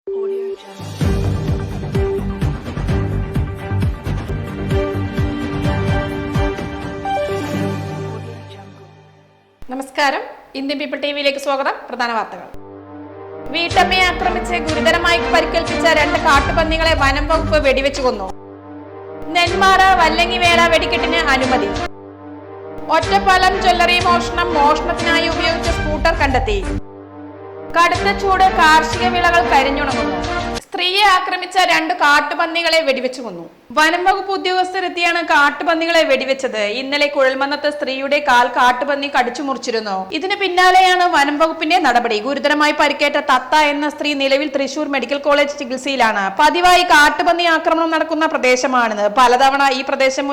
നമസ്കാരം, Indian people ടിവിയിലേക്ക് സ്വാഗതം. പ്രധാന വാർത്തകൾ. വീട്ടമ്മയെ ആക്രമിച്ച് ഗുരുതരമായി പരിക്കേൽപ്പിച്ച 2 കാട്ടുപന്നികളെ വനം വകുപ്പ് വെടിവെച്ചു കൊന്നു. നെന്മാറ വല്ലങ്ങിവേല വെടിക്കെട്ടിന് അനുമതി. ഒറ്റപ്പാലം ജ്വല്ലറി മോഷണത്തിനായി ഉപയോഗിച്ച സ്കൂട്ടർ കണ്ടെത്തി. കടുത്ത ചൂട്, കാർഷിക വിളകൾ കരിഞ്ഞുണങ്ങുന്നു. സ്ത്രീയെ ആക്രമിച്ച 2 കാട്ടുപന്നികളെ വെടിവെച്ചു കൊന്നു. വനം വകുപ്പ് ഉദ്യോഗസ്ഥരെത്തിയാണ് കാട്ടുപന്നികളെ വെടിവെച്ചത്. ഇന്നലെ കുഴൽമന്നത്ത് സ്ത്രീയുടെ കാൽ കാട്ടുപന്നി കടിച്ചു മുറിച്ചിരുന്നു. ഇതിന് പിന്നാലെയാണ് വനം വകുപ്പിന്റെ നടപടി. ഗുരുതരമായി പരിക്കേറ്റ തത്ത എന്ന സ്ത്രീ നിലവിൽ തൃശൂർ മെഡിക്കൽ കോളേജ് ചികിത്സയിലാണ്. പതിവായി കാട്ടുപന്നി ആക്രമണം നടക്കുന്ന പ്രദേശമാണിത്. പലതവണ ഈ പ്രശ്നം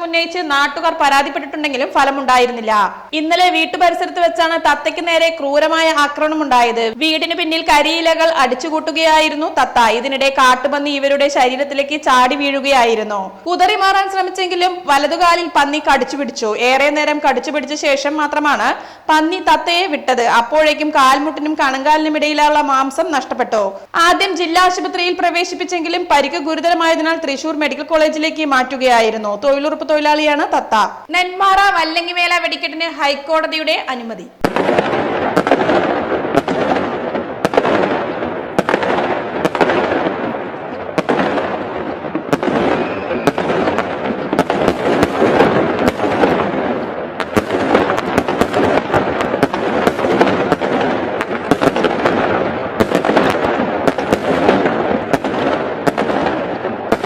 ഉന്നയിച്ച് നാട്ടുകാർ പരാതിപ്പെട്ടിട്ടുണ്ടെങ്കിലും ഫലമുണ്ടായിരുന്നില്ല. ഇന്നലെ വീട്ടുപരിസരത്ത് വെച്ചാണ് തത്തയ്ക്ക് നേരെ ക്രൂരമായ ആക്രമണം ഉണ്ടായത്. വീടിന് പിന്നിൽ കരിയിലകൾ അടിച്ചുകൂട്ടുകയായിരുന്നു തത്ത. ഇതിനിടെ കാട്ടുപന്നി ഇവരുടെ ശരീരത്തിലേക്ക് ചാടി വീഴുകയായിരുന്നു. കുതറി മാറാൻ ശ്രമിച്ചെങ്കിലും വലതുകാലിൽ പന്നി കടിച്ചു പിടിച്ചു. ഏറെ നേരം കടിച്ചു പിടിച്ച ശേഷം മാത്രമാണ് പന്നി തത്തയെ വിട്ടത്. അപ്പോഴേക്കും കാൽമുട്ടിനും കണങ്കാലിനും ഇടയിലുള്ള മാംസം നഷ്ടപ്പെട്ടു. ആദ്യം ജില്ലാ ആശുപത്രിയിൽ പ്രവേശിപ്പിച്ചെങ്കിലും പരിക്ക് ഗുരുതരമായതിനാൽ തൃശൂർ മെഡിക്കൽ കോളേജിലേക്ക് മാറ്റുകയായിരുന്നു. തൊഴിലുറപ്പ് തൊഴിലാളിയാണ് തത്ത. നെന്മാറ വല്ലങ്ങിവേല വെടിക്കെട്ടിന് ഹൈക്കോടതിയുടെ അനുമതി.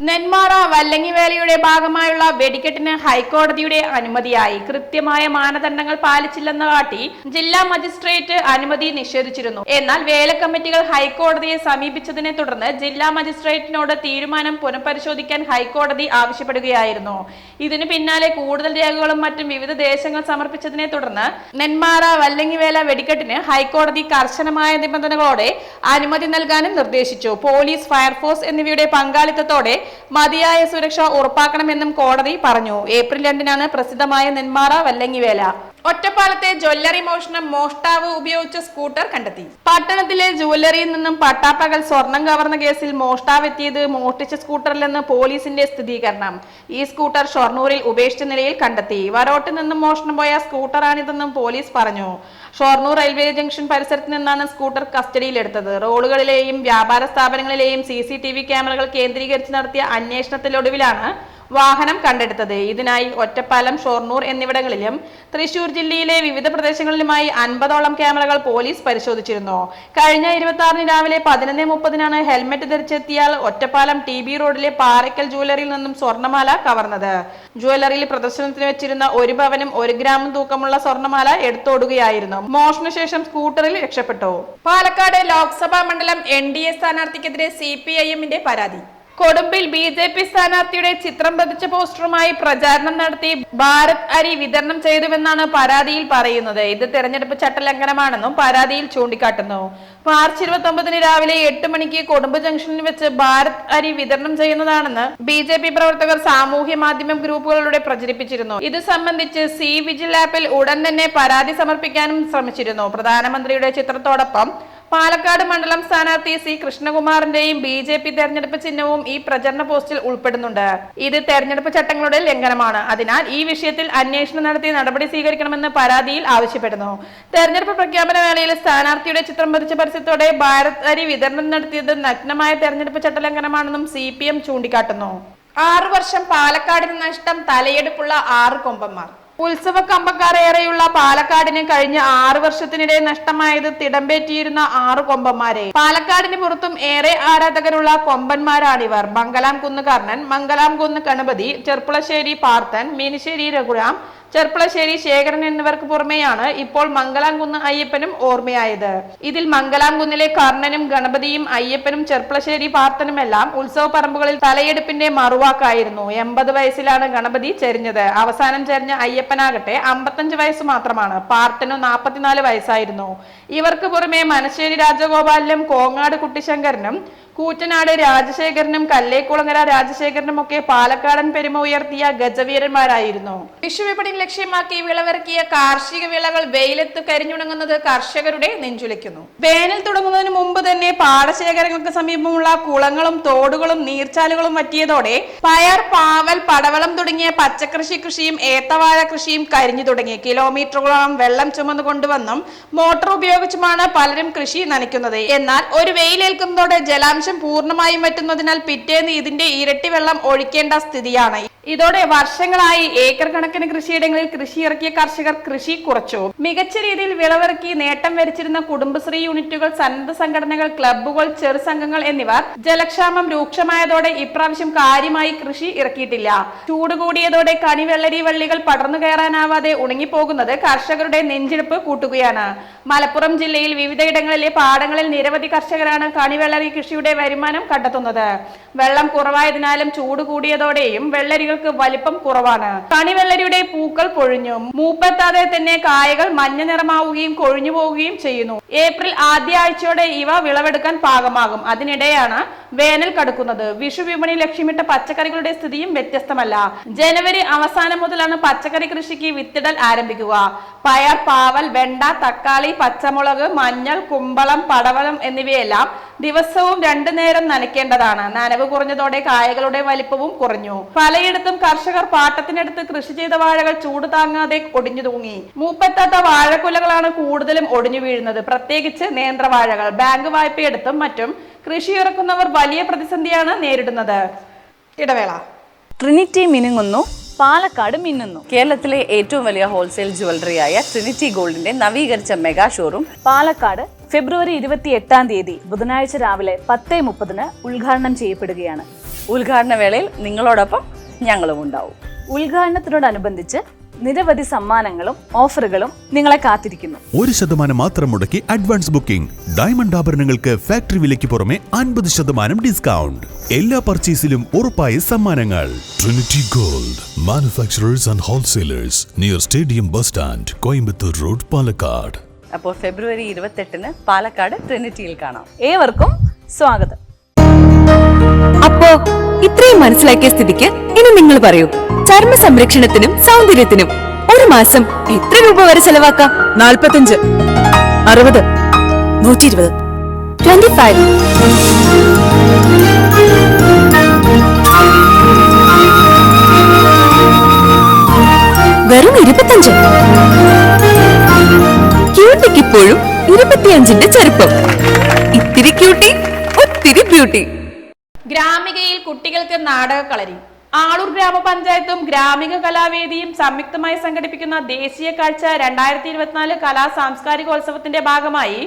നെന്മാറ വല്ലങ്ങിവേലയുടെ ഭാഗമായുള്ള വെടിക്കെട്ടിന് ഹൈക്കോടതിയുടെ അനുമതിയായി. കൃത്യമായ മാനദണ്ഡങ്ങൾ പാലിച്ചില്ലെന്ന് കാട്ടി ജില്ലാ മജിസ്ട്രേറ്റ് അനുമതി നിഷേധിച്ചിരുന്നു. എന്നാൽ വേല കമ്മിറ്റികൾ ഹൈക്കോടതിയെ സമീപിച്ചതിനെ തുടർന്ന് ജില്ലാ മജിസ്ട്രേറ്റിനോട് തീരുമാനം പുനഃപരിശോധിക്കാൻ ഹൈക്കോടതി ആവശ്യപ്പെടുകയായിരുന്നു. ഇതിനു പിന്നാലെ കൂടുതൽ രേഖകളും മറ്റും വിവിധ ദേശങ്ങൾ സമർപ്പിച്ചതിനെ തുടർന്ന് നെന്മാറ വല്ലങ്ങിവേല വെടിക്കെട്ടിന് ഹൈക്കോടതി കർശനമായ നിബന്ധനകളോടെ അനുമതി നൽകാനും നിർദ്ദേശിച്ചു. പോലീസ്, ഫയർഫോഴ്സ് എന്നിവയുടെ പങ്കാളിത്തത്തോടെ മതിയായ സുരക്ഷ ഉറപ്പാക്കണമെന്നും കോടതി പറഞ്ഞു. ഏപ്രിൽ 2-നാണ് പ്രസിദ്ധമായ നെന്മാറ വല്ലങ്ങിവേല. ഒറ്റപ്പാലത്തെ ജ്വല്ലറി മോഷ്ടാവ് ഉപയോഗിച്ച സ്കൂട്ടർ കണ്ടെത്തി. പട്ടണത്തിലെ ജ്വല്ലറിയിൽ നിന്നും പട്ടാപ്പകൽ സ്വർണം കവർന്ന കേസിൽ മോഷ്ടാവ് എത്തിയത് മോഷ്ടിച്ച സ്കൂട്ടറിലെന്ന് പോലീസിന്റെ സ്ഥിരീകരണം. ഈ സ്കൂട്ടർ ഷൊർണൂരിൽ ഉപേക്ഷിച്ച നിലയിൽ കണ്ടെത്തി. വരോട്ടിൽ നിന്നും മോഷണം പോയ സ്കൂട്ടറാണിതെന്നും പോലീസ് പറഞ്ഞു. ഷൊർണൂർ റെയിൽവേ ജംഗ്ഷൻ പരിസരത്ത് നിന്നാണ് സ്കൂട്ടർ കസ്റ്റഡിയിലെടുത്തത്. റോഡുകളിലെയും വ്യാപാര സ്ഥാപനങ്ങളിലെയും CCTV ക്യാമറകൾ കേന്ദ്രീകരിച്ച് നടത്തിയ അന്വേഷണത്തിലൊടുവിലാണ് വാഹനം കണ്ടെടുത്തത്. ഇതിനായി ഒറ്റപ്പാലം, ഷൊർണൂർ എന്നിവിടങ്ങളിലും തൃശൂർ ജില്ലയിലെ വിവിധ പ്രദേശങ്ങളിലുമായി 50ഓളം ക്യാമറകൾ പോലീസ് പരിശോധിച്ചിരുന്നു. കഴിഞ്ഞ 26-ന് രാവിലെ 11:30-നാണ് ഹെൽമെറ്റ് ധരിച്ചെത്തിയാൽ ഒറ്റപ്പാലം TB റോഡിലെ പാറയ്ക്കൽ ജ്വല്ലറിയിൽ നിന്നും സ്വർണ്ണമാല കവർന്നത്. ജ്വല്ലറിയിൽ പ്രദർശനത്തിന് വെച്ചിരുന്ന 1 പവനും 1 ഗ്രാമും തൂക്കമുള്ള സ്വർണ്ണമാല എടുത്തോടുകയായിരുന്നു. മോഷണശേഷം സ്കൂട്ടറിൽ രക്ഷപ്പെട്ടു. പാലക്കാട് ലോക്സഭാ മണ്ഡലം NDA സ്ഥാനാർത്ഥിക്കെതിരെ CPIM-ന്റെ പരാതി. കൊടുമ്പിൽ BJP സ്ഥാനാർത്ഥിയുടെ ചിത്രം പതിച്ച പോസ്റ്ററുമായി പ്രചാരണം നടത്തി ഭാരത് അരി വിതരണം ചെയ്തുവെന്നാണ് പരാതിയിൽ പറയുന്നത്. ഇത് തെരഞ്ഞെടുപ്പ് ചട്ടലംഘനമാണെന്നും പരാതിയിൽ ചൂണ്ടിക്കാട്ടുന്നു. മാർച്ച് 29-ന് രാവിലെ 8 മണിക്ക് കൊടുമ്പ് ജംഗ്ഷനിൽ വെച്ച് ഭാരത് അരി വിതരണം ചെയ്യുന്നതാണെന്ന് BJP പ്രവർത്തകർ സാമൂഹ്യ മാധ്യമ ഗ്രൂപ്പുകളിലൂടെ പ്രചരിപ്പിച്ചിരുന്നു. ഇത് സംബന്ധിച്ച് വിജിൽ ആപ്പിൽ ഉടൻ തന്നെ പരാതി സമർപ്പിക്കാനും ശ്രമിച്ചിരുന്നു. പ്രധാനമന്ത്രിയുടെ ചിത്രത്തോടൊപ്പം പാലക്കാട് മണ്ഡലം സ്ഥാനാർത്ഥി C കൃഷ്ണകുമാറിന്റെയും BJP തെരഞ്ഞെടുപ്പ് ചിഹ്നവും ഈ പ്രചരണ പോസ്റ്റിൽ ഉൾപ്പെടുന്നുണ്ട്. ഇത് തെരഞ്ഞെടുപ്പ് ചട്ടങ്ങളുടെ ലംഘനമാണ്. അതിനാൽ ഈ വിഷയത്തിൽ അന്വേഷണം നടത്തി നടപടി സ്വീകരിക്കണമെന്ന് പരാതിയിൽ ആവശ്യപ്പെടുന്നു. തെരഞ്ഞെടുപ്പ് പ്രഖ്യാപന വേളയിൽ സ്ഥാനാർത്ഥിയുടെ ചിത്രം പതിച്ച പരസ്യത്തോടെ ഭാരത് അരി വിതരണം നടത്തിയത് നഗ്നമായ തെരഞ്ഞെടുപ്പ് ചട്ടലംഘനമാണെന്നും CPM ചൂണ്ടിക്കാട്ടുന്നു. 6 വർഷം പാലക്കാടിന് നഷ്ടം, തലയെടുപ്പുള്ള 6 കൊമ്പന്മാർ. ഉത്സവ കമ്പക്കാരേറെയുള്ള പാലക്കാടിന് കഴിഞ്ഞ 6 വർഷത്തിനിടെ നഷ്ടമായത് തിടമ്പേറ്റിയിരുന്ന 6 കൊമ്പന്മാരെ. പാലക്കാടിന് പുറത്തും ഏറെ ആരാധകരുള്ള കൊമ്പന്മാരാണിവർ. മംഗലാം കുന്ന് കർണൻ, മംഗലാം കുന്ന് ഗണപതി, ചെർപ്പുളശ്ശേരി പാർത്തൻ, മീനശ്ശേരി രഘുരാം, ചെർപ്പളശ്ശേരി ശേഖരൻ എന്നിവർക്ക് പുറമെയാണ് ഇപ്പോൾ മംഗലാംകുന്ന് അയ്യപ്പനും ഓർമ്മയായത്. ഇതിൽ മംഗലാംകുന്നിലെ കർണനും ഗണപതിയും അയ്യപ്പനും ചെർപ്പളശ്ശേരി പാർത്തനുമെല്ലാം ഉത്സവ പറമ്പുകളിൽ തലയെടുപ്പിന്റെ മറുവാക്കായിരുന്നു. 80 വയസ്സിലാണ് ഗണപതി ചെരിഞ്ഞത്. അവസാനം ചെരിഞ്ഞ അയ്യപ്പനാകട്ടെ 55 വയസ്സ് മാത്രമാണ്. പാർത്തനു 44 വയസ്സായിരുന്നു. ഇവർക്ക് പുറമെ മനശ്ശേരി രാജഗോപാലിനും കോങ്ങാട് കുട്ടിശങ്കരനും കൂറ്റനാട് രാജശേഖരനും കല്ലേക്കുളങ്ങര രാജശേഖരനും ഒക്കെ പാലക്കാടൻ പെരുമ ഉയർത്തിയ ഗജവീരന്മാരായിരുന്നു. വിഷുവിപണി ലക്ഷ്യമാക്കി വിളവിറക്കിയ കാർഷിക വിളകൾ വെയിലത്ത് കരിഞ്ഞുണങ്ങുന്നത് കർഷകരുടെ നെഞ്ചുലയ്ക്കുന്നു. വേനൽ തുടങ്ങുന്നതിന് മുമ്പ് തന്നെ പാടശേഖരങ്ങൾക്ക് സമീപമുള്ള കുളങ്ങളും തോടുകളും നീർച്ചാലുകളും വറ്റിയതോടെ പയർ, പാവൽ, പടവളം തുടങ്ങിയ കൃഷിയും ഏത്തവാഴ കൃഷിയും കരിഞ്ഞു തുടങ്ങി. കിലോമീറ്ററുകളോളം വെള്ളം ചുമന്നു കൊണ്ടുവന്നും മോട്ടോർ ഉപയോഗിച്ചുമാണ് പലരും കൃഷി നനയ്ക്കുന്നത്. എന്നാൽ ഒരു വെയിലേൽക്കുന്നതോടെ ജലാംശം പൂർണ്ണമായും വറ്റുന്നതിനാൽ പിറ്റേന്ന് ഇതിന്റെ ഇരട്ടി വെള്ളം ഒഴിക്കേണ്ട സ്ഥിതിയാണ്. ഇതോടെ വർഷങ്ങളായി ഏക്കർ കണക്കിന് കൃഷിയിടങ്ങളിൽ കൃഷി ഇറക്കിയ കർഷകർ കൃഷി കുറച്ചു. മികച്ച രീതിയിൽ വിളവിറക്കി നേട്ടം വരിച്ചിരുന്ന കുടുംബശ്രീ യൂണിറ്റുകൾ, സന്നദ്ധ സംഘടനകൾ, ക്ലബ്ബുകൾ, ചെറു സംഘങ്ങൾ എന്നിവർ ജലക്ഷാമം രൂക്ഷമായതോടെ ഇപ്രാവശ്യം കാര്യമായി കൃഷി ഇറക്കിയിട്ടില്ല. ചൂട് കൂടിയതോടെ കണിവെള്ളരി വള്ളികൾ പടർന്നു കയറാനാവാതെ ഉണങ്ങിപ്പോകുന്നത് കർഷകരുടെ നെഞ്ചിടിപ്പ് കൂട്ടുകയാണ്. മലപ്പുറം ജില്ലയിൽ വിവിധയിടങ്ങളിലെ പാടങ്ങളിൽ നിരവധി കർഷകരാണ് കണിവെള്ളരി കൃഷിയുടെ വരുമാനം കണ്ടെത്തുന്നത്. വെള്ളം കുറവായതിനാലും ചൂട് കൂടിയതോടെയും വെള്ളരികൾക്ക് വലിപ്പം കുറവാണ്. കണിവെള്ളരിയുടെ പൂക്കൾ പൊഴിഞ്ഞു. മൂപ്പെത്താതെ തന്നെ കായകൾ മഞ്ഞ നിറമാവുകയും കൊഴിഞ്ഞു പോവുകയും ചെയ്യുന്നു. ഏപ്രിൽ ആദ്യ ആഴ്ചയോടെ ഇവ വിളവെടുക്കാൻ പാകമാകും. അതിനിടെയാണ് വേനൽ കടുക്കുന്നത്. വിഷു വിപണി ലക്ഷ്യമിട്ട പച്ചക്കറികളുടെ സ്ഥിതിയും വ്യത്യസ്തമല്ല. ജനുവരി അവസാനം മുതലാണ് പച്ചക്കറി കൃഷിക്ക് വിത്തിടൽ ആരംഭിക്കുക. പയർ, പാവൽ, വെണ്ട, തക്കാളി, പച്ചമുളക്, മഞ്ഞൾ, കുമ്പളം, പടവലം എന്നിവയെല്ലാം ദിവസവും 2 നേരം നനയ്ക്കേണ്ടതാണ്. നനവ് കുറഞ്ഞതോടെ കായകളുടെ വലിപ്പവും കുറഞ്ഞു. പലയിടത്തും കർഷകർ പാട്ടത്തിനടുത്ത് കൃഷി ചെയ്ത വാഴകൾ ചൂട് താങ്ങാതെ ഒടിഞ്ഞു തൂങ്ങി. മൂപ്പെത്താത്ത വാഴക്കുലകളാണ് കൂടുതലും ഒടിഞ്ഞു വീഴുന്നത്, പ്രത്യേകിച്ച് നേന്ത്രവാഴകൾ. ബാങ്ക് വായ്പയെടുത്തും മറ്റും കൃഷി ഇറക്കുന്നവർ വലിയ പ്രതിസന്ധിയാണ് നേരിടുന്നത്. ഇടവേള. ട്രിനിറ്റി മിനുങ്ങുന്നു, പാലക്കാട് മിന്നുന്നു. കേരളത്തിലെ ഏറ്റവും വലിയ ഹോൾസെയിൽ ജ്വല്ലറിയായ ട്രിനിറ്റി ഗോൾഡിന്റെ നവീകരിച്ച മെഗാ ഷോറൂം പാലക്കാട് ഫെബ്രുവരി 28 ബുധനാഴ്ച രാവിലെ 10:30 ഉദ്ഘാടനം ചെയ്യപ്പെടുകയാണ്. ഉദ്ഘാടന വേളയിൽ നിങ്ങളോടൊപ്പം ഞങ്ങളും ഉണ്ടാവും. ഉദ്ഘാടനത്തിനോടനുബന്ധിച്ച് നിരവധി സമ്മാനങ്ങളും ഓഫറുകളും നിങ്ങളെ കാത്തിരിക്കുന്നു. 1% മാത്രം മുടക്കി അഡ്വാൻസ് ബുക്കിംഗ്. ഡയമണ്ട് ആഭരണങ്ങൾക്ക് ഫാക്ടറി വിലയ്ക്ക് പുറമെ 50% ഡിസ്കൗണ്ട്. എല്ലാ പർച്ചേസിലും ഉറപ്പായ സമ്മാനങ്ങൾ. Trinity gold, manufacturers and wholesalers, near stadium bus stand, Coimbatore road, Palakkad. അപ്പോൾ ഫെബ്രുവരി 28 പാലക്കാട് ട്രിനിറ്റിയിൽ കാണാം. ഏവർക്കും സ്വാഗതം. അപ്പോ ഇത്രയും മനസ്സിലാക്കിയ സ്ഥിതിക്ക് ഇനി നിങ്ങൾ പറയൂ, ചർമ്മ സംരക്ഷണത്തിനും സൗന്ദര്യത്തിനും ഒരു മാസം എത്ര രൂപ വരെ ചെലവാക്കാം? 45, 60, 120, 25. വെറും 25. ക്യൂട്ടിക്ക് ഇപ്പോഴും 25ന്റെ ചെറുപ്പം. ഇത്തിരി ക്യൂട്ടി, ഒത്തിരി ബ്യൂട്ടി. ഗ്രാമികയിൽ കുട്ടികൾക്ക് നാടകക്കളരി. ആളൂർ ഗ്രാമപഞ്ചായത്തും ഗ്രാമിക കലാവേദിയും സംയുക്തമായി സംഘടിപ്പിക്കുന്ന ദേശീയ കാഴ്ച 2024 കലാ സാംസ്കാരികോത്സവത്തിന്റെ ഭാഗമായി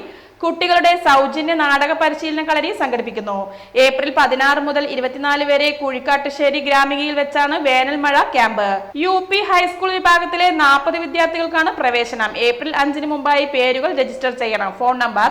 കുട്ടികളുടെ സൗജന്യ നാടക പരിശീലന കളരി സംഘടിപ്പിക്കുന്നു. ഏപ്രിൽ 16 മുതൽ 24 വരെ കുഴിക്കാട്ടുശ്ശേരി ഗ്രാമികയിൽ വെച്ചാണ് വേനൽമഴ ക്യാമ്പ്. UP ഹൈസ്കൂൾ വിഭാഗത്തിലെ 40 വിദ്യാർത്ഥികൾക്കാണ് പ്രവേശനം. ഏപ്രിൽ 5 മുമ്പായി പേരുകൾ രജിസ്റ്റർ ചെയ്യണം. Phone number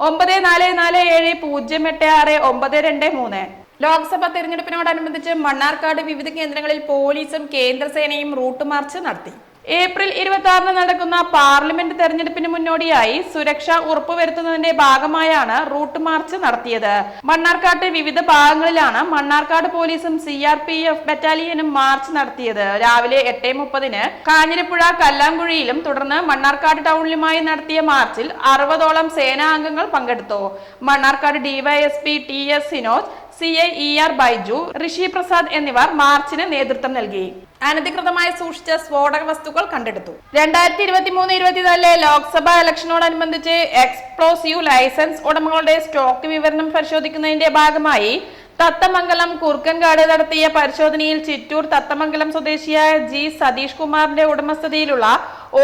9447086923. ലോക്സഭാ തെരഞ്ഞെടുപ്പിനോടനുബന്ധിച്ച് മണ്ണാർക്കാട് വിവിധ കേന്ദ്രങ്ങളിൽ പോലീസും കേന്ദ്രസേനയും റൂട്ട് മാർച്ച് നടത്തി. ഏപ്രിൽ 26 നടക്കുന്ന പാർലമെന്റ് തെരഞ്ഞെടുപ്പിന് മുന്നോടിയായി സുരക്ഷ ഉറപ്പുവരുത്തുന്നതിന്റെ ഭാഗമായാണ് റൂട്ട് മാർച്ച് നടത്തിയത്. മണ്ണാർക്കാട്ട് വിവിധ ഭാഗങ്ങളിലാണ് മണ്ണാർക്കാട് പോലീസും CRPF ബറ്റാലിയനും മാർച്ച് നടത്തിയത്. രാവിലെ 8:30 കാഞ്ഞിരപ്പുഴ കല്ലാങ്കുഴിയിലും തുടർന്ന് മണ്ണാർക്കാട് ടൗണിലുമായി നടത്തിയ മാർച്ചിൽ 60ഓളം സേനാംഗങ്ങൾ പങ്കെടുത്തു. Mannarkkad DYSP TS Sinoj, CI ER Baiju, ഋഷി പ്രസാദ് എന്നിവർ മാർച്ചിന് നേതൃത്വം നൽകി. അനധികൃതമായി സൂക്ഷിച്ച സ്ഫോടക വസ്തുക്കൾ കണ്ടെടുത്തു. 2023-24 ലോക്സഭാ ഇലക്ഷനോടനുബന്ധിച്ച് എക്സ്പ്ലോസീവ് ലൈസൻസ് ഉടമകളുടെ സ്റ്റോക്ക് വിവരണം പരിശോധിക്കുന്നതിന്റെ ഭാഗമായി തത്തമംഗലം കുറുക്കൻകാട് നടത്തിയ പരിശോധനയിൽ ചിറ്റൂർ തത്തമംഗലം സ്വദേശിയായ G സതീഷ് കുമാറിന്റെ ഉടമസ്ഥതയിലുള്ള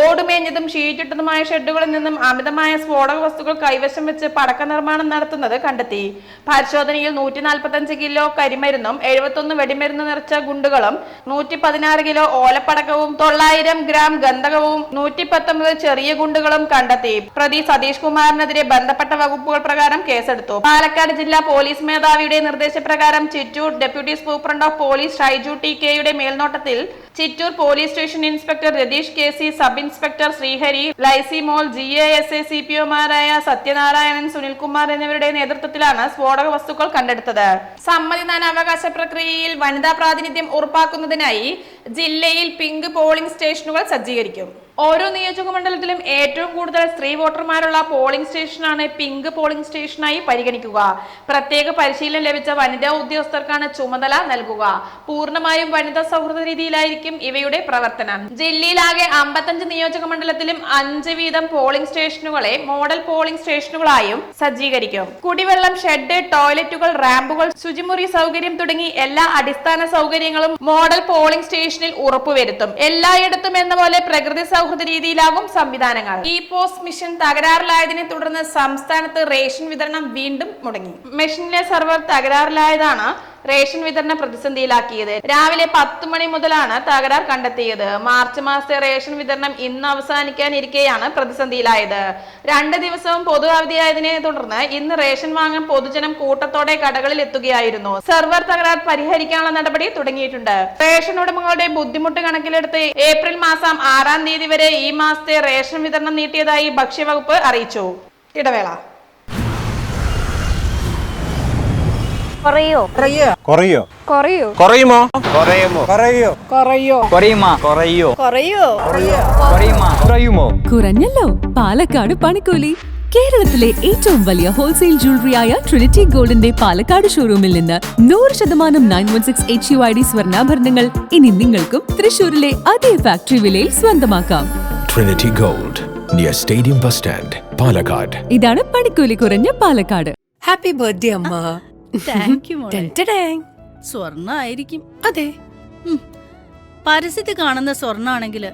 ഓടുമേഞ്ഞതും ഷീറ്റിട്ടതുമായ ഷെഡുകളിൽ നിന്നും അമിതമായ സ്ഫോടക വസ്തുക്കൾ കൈവശം വെച്ച് പടക്ക നിർമ്മാണം നടത്തുന്നത് കണ്ടെത്തി. പരിശോധനയിൽ 145 കിലോ കരിമരുന്നും 71 വെടിമരുന്ന് നിറച്ച ഗുണ്ടുകളും 116 കിലോ ഓലപ്പടക്കവും 900 ഗ്രാം ഗന്ധകവും 119 ചെറിയ ഗുണ്ടുകളും കണ്ടെത്തി. പ്രതി സതീഷ് കുമാറിനെതിരെ ബന്ധപ്പെട്ട വകുപ്പുകൾ പ്രകാരം കേസെടുത്തു. പാലക്കാട് ജില്ലാ പോലീസ് മേധാവിയുടെ നിർദ്ദേശപ്രകാരം Chittur deputy superintendent of police Shaiju TK യുടെ മേൽനോട്ടത്തിൽ Chittur police station inspector Ratheesh KC, sub inspector Sreehari, Lysimol, GASA CPOമാരായ സത്യനാരായണൻ, സുനിൽകുമാർ എന്നിവരുടെ നേതൃത്വത്തിലാണ് സ്ഫോടക വസ്തുക്കൾ കണ്ടെടുത്തത്. സമ്മതിദാന അവകാശ പ്രക്രിയയിൽ വനിതാ പ്രാതിനിധ്യം ഉറപ്പാക്കുന്നതിനായി ജില്ലയിൽ പിങ്ക് പോളിംഗ് സ്റ്റേഷനുകൾ സജ്ജീകരിക്കും. ഓരോ നിയോജക മണ്ഡലത്തിലും ഏറ്റവും കൂടുതൽ സ്ത്രീ വോട്ടർമാരുള്ള പോളിംഗ് സ്റ്റേഷനാണ് പിങ്ക് പോളിംഗ് സ്റ്റേഷനായി പരിഗണിക്കുക. പ്രത്യേക പരിശീലനം ലഭിച്ച വനിതാ ഉദ്യോഗസ്ഥർക്കാണ് ചുമതല നൽകുക. പൂർണ്ണമായും വനിതാ സൗഹൃദ രീതിയിലായിരിക്കും ഇവയുടെ പ്രവർത്തനം. ജില്ലയിലാകെ 55 നിയോജക മണ്ഡലത്തിലും 5 വീതം പോളിംഗ് സ്റ്റേഷനുകളെ മോഡൽ പോളിംഗ് സ്റ്റേഷനുകളായും സജ്ജീകരിക്കും. കുടിവെള്ളം, ഷെഡ്, ടോയ്ലറ്റുകൾ, റാമ്പുകൾ, ശുചിമുറി സൗകര്യം തുടങ്ങി എല്ലാ അടിസ്ഥാന സൗകര്യങ്ങളും മോഡൽ പോളിംഗ് സ്റ്റേഷനിൽ ഉറപ്പുവരുത്തും. എല്ലായിടത്തും എന്ന പോലെ പ്രകൃതി സൗഹൃദ രീതിയിലാകും സംവിധാനങ്ങൾ. ഈ പോസ്റ്റ് മിഷൻ തകരാറിലായതിനെ തുടർന്ന് സംസ്ഥാനത്ത് റേഷൻ വിതരണം വീണ്ടും മുടങ്ങി. മെഷീനിലെ സെർവർ തകരാറിലായതാണ് റേഷൻ വിതരണം പ്രതിസന്ധിയിലാക്കിയത്. രാവിലെ 10 മണി മുതലാണ് തകരാർ കണ്ടെത്തിയത്. മാർച്ച് മാസത്തെ റേഷൻ വിതരണം ഇന്ന് അവസാനിക്കാനിരിക്കെയാണ് പ്രതിസന്ധിയിലായത്. 2 ദിവസവും പൊതു അവധിയായതിനെ തുടർന്ന് ഇന്ന് റേഷൻ വാങ്ങാൻ പൊതുജനം കൂട്ടത്തോടെ കടകളിൽ എത്തുകയായിരുന്നു. സെർവർ തകരാർ പരിഹരിക്കാനുള്ള നടപടി തുടങ്ങിയിട്ടുണ്ട്. റേഷൻ ഉടമകളുടെ ബുദ്ധിമുട്ട് കണക്കിലെടുത്ത് ഏപ്രിൽ മാസം 6-ാം തീയതി വരെ ഈ മാസത്തെ റേഷൻ വിതരണം നീട്ടിയതായി ഭക്ഷ്യവകുപ്പ് അറിയിച്ചു. ഇടവേള. കുറയോ കുറയോ കുറയോ കുറയുമോ കുറയുമോ കുറയോ കുറയോ കുറയുമോ കുറയോ കുറയോ കുറയുമോ കുറയുമോ കുറഞ്ഞല്ലോ. പാലക്കാട് പണിക്കൂലി. കേരളത്തിലെ ഏറ്റവും വലിയ ഹോൾസെയിൽ ജ്വല്ലറിയായ ട്രിനിറ്റി ഗോൾഡിന്റെ പാലക്കാട് ഷോറൂമിൽ നിന്ന് 100% 916 HUID സ്വർണ്ണാഭരണങ്ങൾ ഇനി നിങ്ങൾക്കും തൃശൂരിലെ അതേ ഫാക്ടറി വിലയിൽ സ്വന്തമാക്കാം. Trinity Gold, near Stadium Bus Stand, Palakkad. ഇതാണ് പണിക്കൂലി കുറഞ്ഞ പാലക്കാട്. ഹാപ്പി ബർത്ത്ഡേ അമ്മ. താങ്ക് യു മോളെ. സ്വർണ്ണായിരിക്കും. അതെ, പരസ്യത്തിൽ കാണുന്ന സ്വർണ്ണാണെങ്കിൽ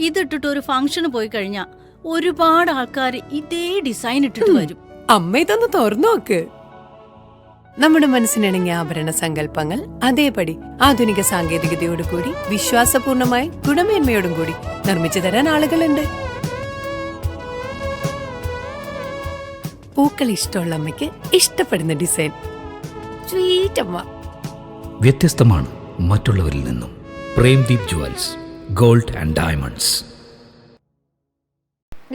ഇതിട്ടിട്ട് ഒരു ഫംഗ്ഷന് പോയി കഴിഞ്ഞാ ഒരുപാട് ആൾക്കാർ ഇതേ ഡിസൈൻ ഇട്ടിട്ട് വരും. അമ്മ ഇതൊന്ന് തുറന്നു നോക്ക്. നമ്മുടെ മനസ്സിനിണങ്ങിയ ആഭരണ സങ്കല്പങ്ങൾ അതേപടി ആധുനിക സാങ്കേതികതയോടു കൂടി വിശ്വാസപൂർണമായ ഗുണമേന്മയോടും കൂടി നിർമ്മിച്ചു തരാൻ ആളുകളുണ്ട്. പൂക്കൾ ഇഷ്ടമുള്ള അമ്മയ്ക്ക് ഇഷ്ടപ്പെടുന്ന ഡിസൈൻ. സ്വീറ്റ് അമ്മ. വ്യത്യസ്തമാണ് മറ്റുള്ളവരിൽ നിന്നും. Premdeep jewels, gold and diamonds.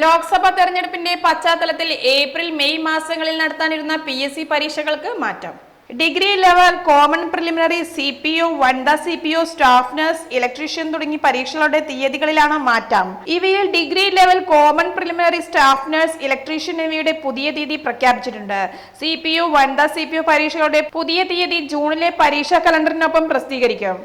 Lok Sabha തെരഞ്ഞെടുപ്പിന്റെ പശ്ചാത്തലത്തിൽ ഏപ്രിൽ മെയ് മാസങ്ങളിൽ നടത്താനിരുന്ന PSC പരീക്ഷകൾക്ക് മാറ്റം. Degree level, common preliminary, CPO, വനിതാ CPO, സ്റ്റാഫ് നഴ്സ്, ഇലക്ട്രീഷ്യൻ തുടങ്ങി പരീക്ഷകളുടെ തീയതികളിലാണ് മാറ്റം. ഇവയിൽ degree level, common preliminary, staff nurse, electrician എന്നിവയുടെ പുതിയ തീയതി പ്രഖ്യാപിച്ചിട്ടുണ്ട്. CPO, വനിതാ CPO പരീക്ഷകളുടെ പുതിയ തീയതി ജൂണിലെ പരീക്ഷാ കലണ്ടറിനൊപ്പം പ്രസിദ്ധീകരിക്കും.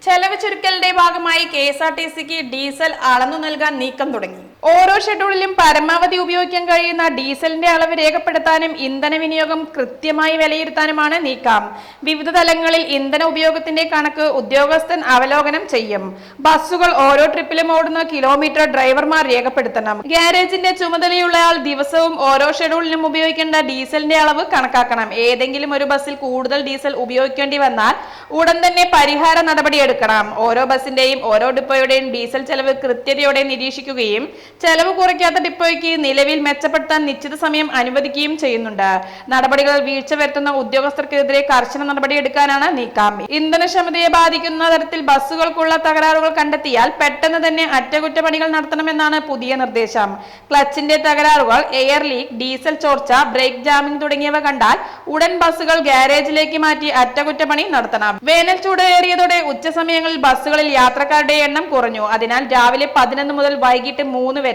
ചെലവ് ചുരുക്കലിന്റെ ഭാഗമായി KSRTCക്ക് ഡീസൽ അളന്നു നൽകാൻ നീക്കം തുടങ്ങി. ഓരോ ഷെഡ്യൂളിലും പരമാവധി ഉപയോഗിക്കാൻ കഴിയുന്ന ഡീസലിന്റെ അളവ് രേഖപ്പെടുത്താനും ഇന്ധന വിനിയോഗം കൃത്യമായി വിലയിരുത്താനുമാണ് നീക്കം. വിവിധ തലങ്ങളിൽ ഇന്ധന ഉപയോഗത്തിന്റെ കണക്ക് ഉദ്യോഗസ്ഥൻ അവലോകനം ചെയ്യും. ബസ്സുകൾ ഓരോ ട്രിപ്പിലും ഓടുന്ന കിലോമീറ്റർ ഡ്രൈവർമാർ രേഖപ്പെടുത്തണം. ഗ്യാരേജിന്റെ ചുമതലയുള്ളയാൾ ദിവസവും ഓരോ ഷെഡ്യൂളിലും ഉപയോഗിക്കേണ്ട ഡീസലിന്റെ അളവ് കണക്കാക്കണം. ഏതെങ്കിലും ഒരു ബസ്സിൽ കൂടുതൽ ഡീസൽ ഉപയോഗിക്കേണ്ടി വന്നാൽ ഉടൻ തന്നെ പരിഹാര നടപടി എടുക്കണം. ഓരോ ബസിന്റെയും ഓരോ ഡിപ്പോയുടെയും ഡീസൽ ചെലവ് കൃത്യതയോടെ നിരീക്ഷിക്കുകയും ചെലവ് കുറയ്ക്കാത്ത ഡിപ്പോയ്ക്ക് നിലവിൽ മെച്ചപ്പെടുത്താൻ നിശ്ചിത സമയം അനുവദിക്കുകയും ചെയ്യുന്നുണ്ട്. നടപടികൾ വീഴ്ച വരുത്തുന്ന ഉദ്യോഗസ്ഥർക്കെതിരെ കർശന നടപടിയെടുക്കാനാണ് നീക്കം. ഇന്ധനക്ഷമതയെ ബാധിക്കുന്ന തരത്തിൽ ബസ്സുകൾക്കുള്ള തകരാറുകൾ കണ്ടെത്തിയാൽ പെട്ടെന്ന് തന്നെ അറ്റകുറ്റപ്പണികൾ നടത്തണമെന്നാണ് പുതിയ നിർദ്ദേശം. ക്ലച്ചിന്റെ തകരാറുകൾ, എയർ ലീക്ക്, ഡീസൽ ചോർച്ച, ബ്രേക്ക് ജാമിംഗ് തുടങ്ങിയവ കണ്ടാൽ ഉടൻ ബസ്സുകൾ ഗ്യാരേജിലേക്ക് മാറ്റി അറ്റകുറ്റപ്പണി നടത്തണം. വേനൽ ചൂട് ഏറിയതോടെ ഉച്ചസമയങ്ങളിൽ ബസ്സുകളിൽ യാത്രക്കാരുടെ എണ്ണം കുറഞ്ഞു. അതിനാൽ രാവിലെ 11 മുതൽ വൈകിട്ട് 3 വരെ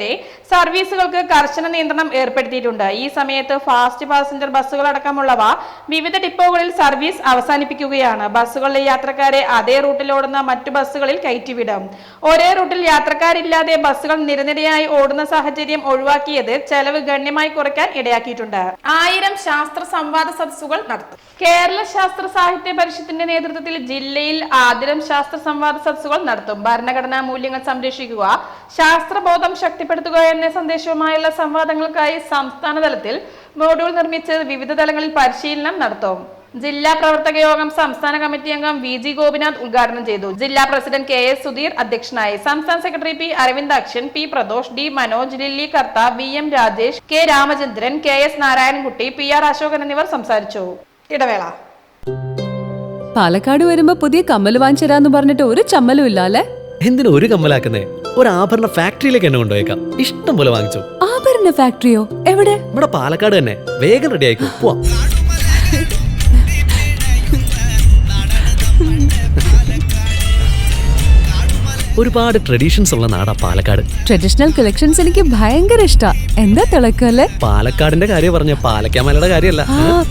സർവീസുകൾക്ക് കർശന നിയന്ത്രണം ഏർപ്പെടുത്തിയിട്ടുണ്ട്. ഈ സമയത്ത് ഫാസ്റ്റ് പാസഞ്ചർ ബസ്സുകൾ അടക്കമുള്ളവ വിവിധ ഡിപ്പോകളിൽ സർവീസ് അവസാനിപ്പിക്കുകയാണ്. ബസ്സുകളിലെ യാത്രക്കാരെ അതേ റൂട്ടിൽ ഓടുന്ന മറ്റു ബസ്സുകളിൽ കയറ്റിവിടും. ഒരേ റൂട്ടിൽ യാത്രക്കാരില്ലാതെ ബസ്സുകൾ നിരനിരയായി ഓടുന്ന സാഹചര്യം ഒഴിവാക്കിയത് ചെലവ് ഗണ്യമായി കുറയ്ക്കാൻ ഇടയാക്കിയിട്ടുണ്ട്. 1000 ശാസ്ത്ര സംവാദ സദസ്സുകൾ നടത്തും. കേരള ശാസ്ത്ര സാഹിത്യ പരിഷത്തിന്റെ നേതൃത്വത്തിൽ ജില്ലയിൽ 1000 ശാസ്ത്ര സംവാദ സദസ്സുകൾ നടത്തും. ഭരണഘടനാ മൂല്യങ്ങൾ സംരക്ഷിക്കുക, ശാസ്ത്രബോധം ശക്തിപ്പെടുത്തുക എന്ന സന്ദേശവുമായുള്ള സംവാദങ്ങൾക്കായി സംസ്ഥാന തലത്തിൽ മോഡ്യൂൾ നിർമ്മിച്ച് വിവിധ തലങ്ങളിൽ പരിശീലനം നടത്തും. ജില്ലാ പ്രവർത്തക യോഗം സംസ്ഥാന കമ്മിറ്റി അംഗം VG ഗോപിനാഥ് ഉദ്ഘാടനം ചെയ്തു. ജില്ലാ പ്രസിഡന്റ് KS സുധീർ അധ്യക്ഷനായി. സംസ്ഥാന secretary P Aravindakshan, P Pradosh, D Manoj, Lilly Kartha, VM Rajesh, K Ramachandran, KS Narayanankutty, PR Asokan എന്നിവർ സംസാരിച്ചു. ഇടവേള. പാലക്കാട് വരുമ്പോ പുതിയ കമ്മൽ വാങ്ങിച്ചരാന്ന് പറഞ്ഞിട്ട് ഒരു ചമ്മലും ഇല്ല അല്ലേ? എന്തിനാ ഒരു കമ്മലാക്കുന്നേ? ഒരു ആഭരണ ഫാക്ടറിയിലേക്ക് എന്നെ കൊണ്ടുപോയേക്കാം. ഇഷ്ടം പോലെ വാങ്ങിച്ചോ. ആഭരണ ഫാക്ടറിയോ? എവിടെ? ഇവിടെ പാലക്കാട് തന്നെ. വേഗം റെഡി ആയിക്കോ, പോവാം. ഒരുപാട് ട്രഡീഷൻസ് ഉള്ള നാടാ പാലക്കാട്. ട്രഡീഷണൽ കളക്ഷൻസ് എനിക്ക് ഭയങ്കര ഇഷ്ടാ. എന്താ തിളക്കല്ലേ? പാലക്കാടിന്റെ കാര്യം പറഞ്ഞ പാലക്കാമലയുടെ കാര്യമല്ല.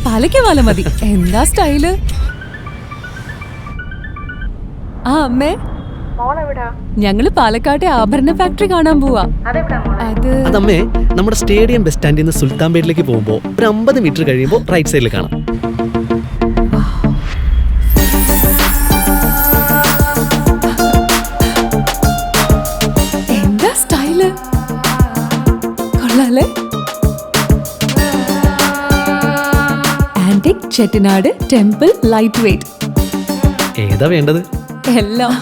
പാലക്കാമല മതി. എന്താ സ്റ്റൈല്? അമ്മേ, ഞങ്ങള് പാലക്കാട്ടെ ആഭരണ ഫാക്ടറി കാണാൻ പോവാ. അതമ്മേ, നമ്മുടെ സ്റ്റേഡിയം ബസ് സ്റ്റാൻഡിൽ നിന്ന് സുൽത്താൻപേട്ടിലേക്ക് പോകുമ്പോ ഒരു 50 മീറ്റർ കഴിയുമ്പോ റൈറ്റ് സൈഡിൽ കാണാം. എന്താ സ്റ്റൈല്? കൊള്ളാലേ? Antique Chettinad temple light weight. ഏതാ വേണ്ടത്? എല്ലാം.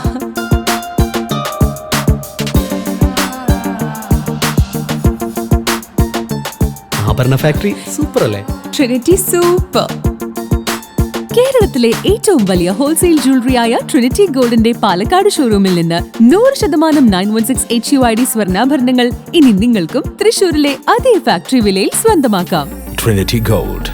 ആഭരണ ഫാക്ടറി സൂപ്പർ അല്ലേ? Trinity super. കേരളത്തിലെ ഏറ്റവും വലിയ ഹോൾസെയിൽ ജ്വല്ലറിയായ ട്രിനിറ്റി ഗോൾഡിന്റെ പാലക്കാട് ഷോറൂമിൽ നിന്ന് 100% 916 HUID സ്വർണ്ണാഭരണങ്ങൾ ഇനി നിങ്ങൾക്കും തൃശൂരിലെ അതേ ഫാക്ടറി വിലയിൽ സ്വന്തമാക്കാം. Trinity Gold,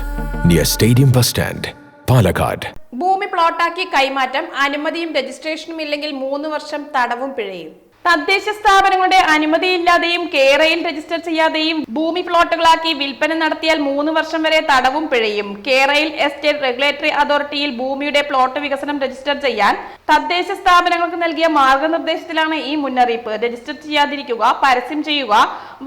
near Stadium Bus Stand, Palakkad. ഭൂമി പ്ലോട്ടാക്കി കൈമാറ്റം, അനുമതിയും രജിസ്ട്രേഷനും ഇല്ലെങ്കിൽ 3 വർഷം തടവും പിഴയും. തദ്ദേശ സ്ഥാപനങ്ങളുടെ അനുമതിയില്ലാതെയും കേരയിൽ രജിസ്റ്റർ ചെയ്യാതെയും ഭൂമി പ്ലോട്ടുകളാക്കി വിൽപ്പന നടത്തിയാൽ 3 വർഷം വരെ തടവും പിഴയും. കേരയിൽ എസ്റ്റേറ്റ് റെഗുലേറ്ററി അതോറിറ്റിയിൽ ഭൂമിയുടെ പ്ലോട്ട് വികസനം രജിസ്റ്റർ ചെയ്യാൻ തദ്ദേശ സ്ഥാപനങ്ങൾക്ക് നൽകിയ മാർഗനിർദ്ദേശത്തിലാണ് ഈ മുന്നറിയിപ്പ്. രജിസ്റ്റർ ചെയ്യാതിരിക്കുക, പരസ്യം ചെയ്യുക,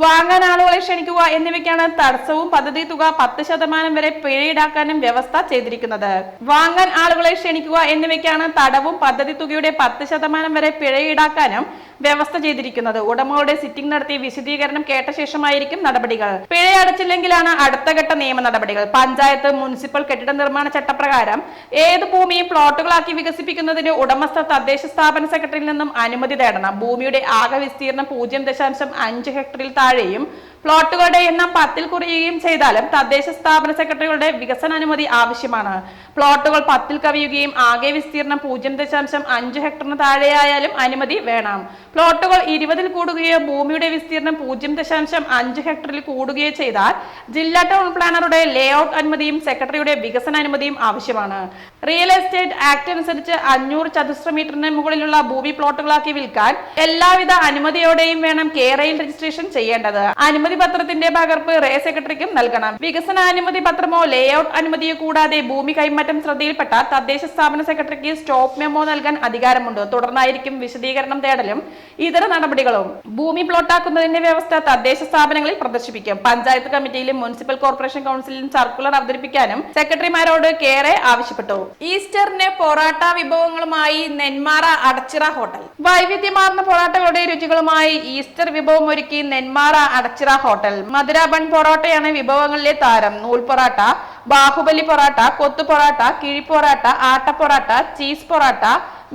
വാങ്ങാൻ ആളുകളെ ക്ഷണിക്കുക എന്നിവയ്ക്കാണ് തടസ്സവും പദ്ധതി തുക 10% വരെ പിഴ ഈടാക്കാനും വ്യവസ്ഥ ചെയ്തിരിക്കുന്നത്. വാങ്ങാൻ ആളുകളെ ക്ഷണിക്കുക എന്നിവയ്ക്കാണ് തടവും പദ്ധതി തുകയുടെ 10% വരെ പിഴ ഈടാക്കാനും വ്യവസ്ഥ ചെയ്തിരിക്കുന്നത്. ഉടമകളുടെ സിറ്റിംഗ് നടത്തി വിശദീകരണം കേട്ട ശേഷമായിരിക്കും നടപടികൾ. പിഴ അടച്ചില്ലെങ്കിലാണ് അടുത്ത ഘട്ട നിയമ നടപടികൾ. പഞ്ചായത്ത്, മുനിസിപ്പൽ കെട്ടിട നിർമ്മാണ ചട്ടപ്രകാരം ഏത് ഭൂമിയും പ്ലോട്ടുകളാക്കി വികസിപ്പിക്കുന്നതിന് ഉടമസ്ഥ തദ്ദേശ സ്ഥാപന സെക്രട്ടറിയിൽ നിന്നും അനുമതി തേടണം. ഭൂമിയുടെ ആകെ വിസ്തീർണം 0.5 ഹെക്ടറിൽ താഴെയും പ്ലോട്ടുകളുടെ എണ്ണം 10ൽ കുറയുകയും ചെയ്താലും തദ്ദേശ സ്ഥാപന സെക്രട്ടറികളുടെ വികസനാനുമതി ആവശ്യമാണ്. പ്ലോട്ടുകൾ 10ൽ കവിയുകയും ആകെ വിസ്തീർണം 0.5 ഹെക്ടറിന് താഴെയായാലും അനുമതി വേണം. പ്ലോട്ടുകൾ 20ൽ കൂടുകയോ ഭൂമിയുടെ വിസ്തീർണം 0.5 ഹെക്ടറിൽ കൂടുകയോ ചെയ്താൽ ജില്ലാ ടൗൺ പ്ലാനറുടെ ലേഔട്ട് അനുമതിയും സെക്രട്ടറിയുടെ വികസന അനുമതിയും ആവശ്യമാണ്. റിയൽ എസ്റ്റേറ്റ് ആക്ട് അനുസരിച്ച് 500 ചതുരശ്ര മീറ്ററിന് മുകളിലുള്ള ഭൂമി പ്ലോട്ടുകളാക്കി വിൽക്കാൻ എല്ലാവിധ അനുമതിയോടെയും വേണം കേരയിൽ രജിസ്ട്രേഷൻ ചെയ്യേണ്ടത്. അനുമതി പത്രത്തിന്റെ പകർപ്പ് റേ സെക്രട്ടറിക്കും നൽകണം. വികസന അനുമതി പത്രമോ ലേഔട്ട് അനുമതിയോ കൂടാതെ ഭൂമി കൈമാറ്റം ശ്രദ്ധയിൽപ്പെട്ട തദ്ദേശ സ്ഥാപന സെക്രട്ടറിക്ക് സ്റ്റോപ്പ് മെമ്മോ നൽകാൻ അധികാരമുണ്ട്. തുടർന്നായിരിക്കും വിശദീകരണം തേടലും ഇതര നടപടികളും. ഭൂമി പ്ലോട്ടാക്കുന്നതിന്റെ വ്യവസ്ഥ തദ്ദേശ സ്ഥാപനങ്ങളിൽ പ്രദർശിപ്പിക്കും. പഞ്ചായത്ത് കമ്മിറ്റിയിലും മുനിസിപ്പൽ കോർപ്പറേഷൻ കൗൺസിലിലും സർക്കുലർ അവതരിപ്പിക്കാനും സെക്രട്ടറിമാരോട് കേരള ആവശ്യപ്പെട്ടു. ഈസ്റ്ററിന് പൊറാട്ട വിഭവങ്ങളുമായി നെന്മാറ അടച്ചിറ ഹോട്ടൽ. വൈവിധ്യമാർന്ന പൊറാട്ടകളുടെ രുചികളുമായി ഈസ്റ്റർ വിഭവം ഒരുക്കി നെന്മാറ അടച്ചിറ ഹോട്ടൽ. മധുര ബൺ പൊറോട്ടയാണ് വിഭവങ്ങളിലെ താരം. നൂൽ പൊറാട്ട, ബാഹുബലി പൊറാട്ട, കൊത്തു പൊറാട്ട, കിഴി parotta, atta parotta, cheese parotta,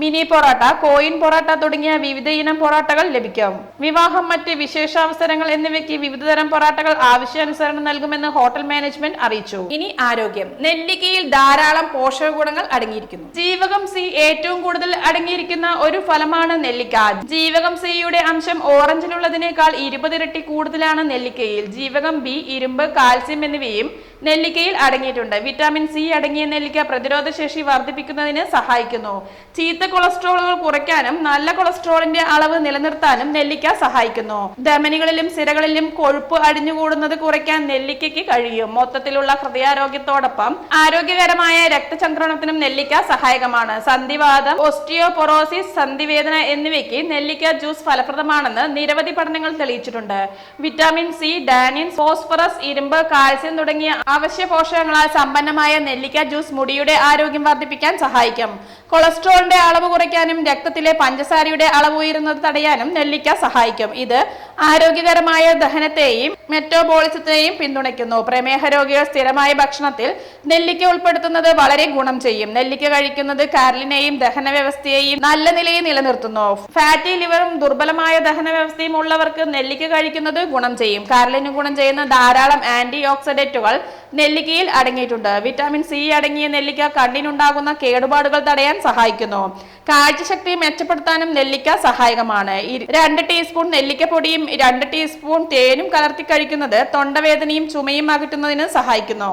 mini parotta, coin parotta തുടങ്ങിയ വിവിധ ഇനം പൊറാട്ടകൾ ലഭിക്കും. വിവാഹം, മറ്റ് വിശേഷാവസരങ്ങൾ എന്നിവയ്ക്ക് വിവിധതരം പൊറാട്ടകൾ ആവശ്യാനുസരണം നൽകുമെന്ന് ഹോട്ടൽ മാനേജ്മെന്റ് അറിയിച്ചു. ഇനി ആരോഗ്യം. നെല്ലിക്കയിൽ ധാരാളം പോഷക ഗുണങ്ങൾ അടങ്ങിയിരിക്കുന്നു. ജീവകം സി ഏറ്റവും കൂടുതൽ അടങ്ങിയിരിക്കുന്ന ഒരു ഫലമാണ് നെല്ലിക്ക. ജീവകം സിയുടെ അംശം ഓറഞ്ചിലുള്ളതിനേക്കാൾ 20 ഇരട്ടി കൂടുതലാണ് നെല്ലിക്കയിൽ. ജീവകം ബി, ഇരുമ്പ്, കാൽസ്യം എന്നിവയും നെല്ലിക്കയിൽ അടങ്ങിയിട്ടുണ്ട്. വിറ്റാമിൻ സി അടങ്ങിയ നെല്ലിക്ക പ്രതിരോധ ശേഷി വർദ്ധിപ്പിക്കുന്നതിന് സഹായിക്കുന്നു. ചീത്ത കൊളസ്ട്രോളുകൾ കുറയ്ക്കാനും നല്ല കൊളസ്ട്രോളിന്റെ അളവ് നിലനിർത്താനും നെല്ലിക്ക സഹായിക്കുന്നു. ധമനികളിലും സിരകളിലും കൊഴുപ്പ് അടിഞ്ഞുകൂടുന്നത് കുറയ്ക്കാൻ നെല്ലിക്കയ്ക്ക് കഴിയും. മൊത്തത്തിലുള്ള ഹൃദയാരോഗ്യത്തോടൊപ്പം ആരോഗ്യകരമായ രക്തചംക്രമണത്തിനും നെല്ലിക്ക സഹായകമാണ്. സന്ധിവാതം, ഓസ്റ്റിയോപൊറോസിസ്, സന്ധിവേദന എന്നിവയ്ക്ക് നെല്ലിക്ക ജ്യൂസ് ഫലപ്രദമാണെന്ന് നിരവധി പഠനങ്ങൾ തെളിയിച്ചിട്ടുണ്ട്. വിറ്റാമിൻ സി, ഡാനിൻ, ഫോസ്ഫറസ്, ഇരുമ്പ്, കാൽസ്യം തുടങ്ങിയ അവശ്യ പോഷകങ്ങളാൽ സമ്പന്നമായ നെല്ലിക്ക ജ്യൂസ് മുടിയുടെ ആരോഗ്യം വർദ്ധിപ്പിക്കാൻ സഹായിക്കും. കൊളസ്ട്രോളിന്റെ അളവ് കുറയ്ക്കാനും രക്തത്തിലെ പഞ്ചസാരയുടെ അളവ് ഉയരുന്നത് തടയാനും നെല്ലിക്ക സഹായിക്കും. ഇത് ആരോഗ്യകരമായ ദഹനത്തെയും മെറ്റബോളിസത്തെയും പിന്തുണയ്ക്കുന്നു. പ്രമേഹ രോഗികൾ സ്ഥിരമായ ഭക്ഷണത്തിൽ നെല്ലിക്ക ഉൾപ്പെടുത്തുന്നത് വളരെ ഗുണം ചെയ്യും. നെല്ലിക്ക കഴിക്കുന്നത് കരളിനെയും ദഹന വ്യവസ്ഥയെയും നല്ല നിലയിൽ നിലനിർത്തുന്നു. ഫാറ്റി ലിവറും ദുർബലമായ ദഹന വ്യവസ്ഥയും ഉള്ളവർക്ക് നെല്ലിക്ക കഴിക്കുന്നത് ഗുണം ചെയ്യും. കരളിന് ഗുണം ചെയ്യുന്ന ധാരാളം ആന്റി ഓക്സിഡന്റുകൾ നെല്ലിക്കയിൽ അടങ്ങിയിട്ടുണ്ട്. വിറ്റാമിൻ സി അടങ്ങിയ നെല്ലിക്ക കണ്ണിനുണ്ടാകുന്ന കേടുപാടുകൾ തടയാൻ സഹായിക്കുന്നു. കാഴ്ചശക്തി മെച്ചപ്പെടുത്താനും നെല്ലിക്ക സഹായകമാണ്. 2 ടീസ്പൂൺ നെല്ലിക്കപ്പൊടിയും 2 ടീസ്പൂൺ തേനും കലർത്തി കഴിക്കുന്നത് തൊണ്ടവേദനയും ചുമയും അകറ്റുന്നതിന് സഹായിക്കുന്നു.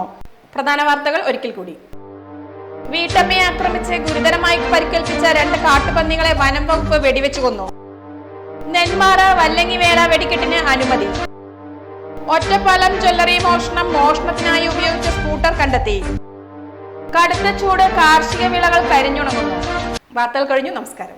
പ്രധാന വാർത്തകൾ ഒരിക്കൽ കൂടി. വീട്ടമ്മയെ ആക്രമിച്ച് ഗുരുതരമായി പരിക്കേൽപ്പിച്ച 2 കാട്ടുപന്നികളെ വനം വകുപ്പ് വെടിവെച്ചു കൊന്നു. നെന്മാറ വല്ലങ്ങിവേല വെടിക്കെട്ടിന് അനുമതി. ഒറ്റപ്പാലം ജ്വല്ലറി മോഷണത്തിനായി ഉപയോഗിച്ച സ്കൂട്ടർ കണ്ടെത്തി. കടുത്ത ചൂട് കാർഷിക വിളകൾ കരിഞ്ഞുണങ്ങുന്നു. വാർത്തകൾ കഴിഞ്ഞു. നമസ്കാരം.